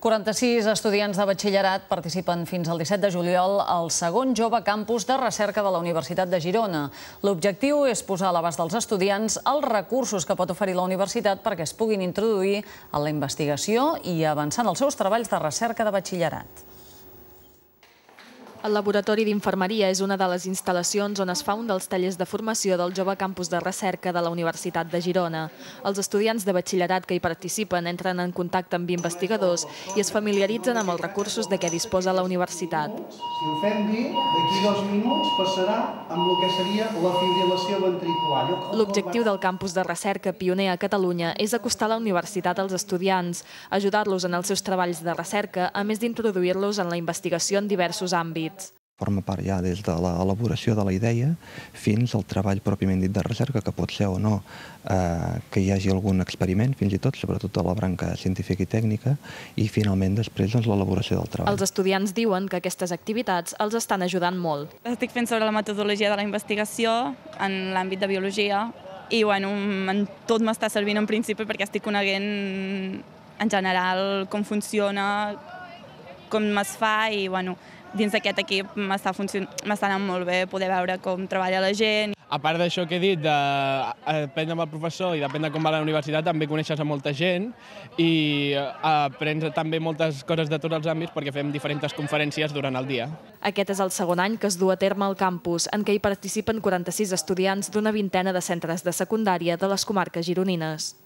46 estudiants de batxillerat participen fins al 17 de juliol al segon Jove Campus de Recerca de la Universitat de Girona. L'objectiu és posar a l'abast dels estudiants els recursos que pot oferir la universitat perquè es puguin introduir en la investigació i avançar en els seus treballs de recerca de batxillerat. El Laboratori d'Infermeria és una de les instal·lacions on es fa un dels tallers de formació del Jove Campus de Recerca de la Universitat de Girona. Els estudiants de batxillerat que hi participen entren en contacte amb investigadors i es familiaritzen amb els recursos de què disposa la universitat. Si ho fem bé, d'aquí 2 minuts passarà amb el que seria la fibrilació ventricular. L'objectiu del campus de recerca pioner a Catalunya és acostar la universitat als estudiants, ajudar-los en els seus treballs de recerca, a més d'introduir-los en la investigació en diversos àmbits. Forma part ja des de l'elaboració de la idea fins al treball pròpiament dit de recerca, que pot ser o no que hi hagi algun experiment, fins i tot, sobretot a la branca científica i tècnica, i finalment després l'elaboració del treball. Els estudiants diuen que aquestes activitats els estan ajudant molt. Estic fent sobre la metodologia de la investigació en l'àmbit de biologia i tot m'està servint en principi perquè estic coneguent en general com funciona, com es fa i dins d'aquest equip m'està anant molt bé poder veure com treballa la gent. A part d'això que he dit, d'aprendre amb el professor i d'aprendre com va la universitat, també coneixes a molta gent i aprens també moltes coses de tots els àmbits perquè fem diferents conferències durant el dia. Aquest és el segon any que es du a terme al campus, en què hi participen 46 estudiants d'una vintena de centres de secundària de les comarques gironines.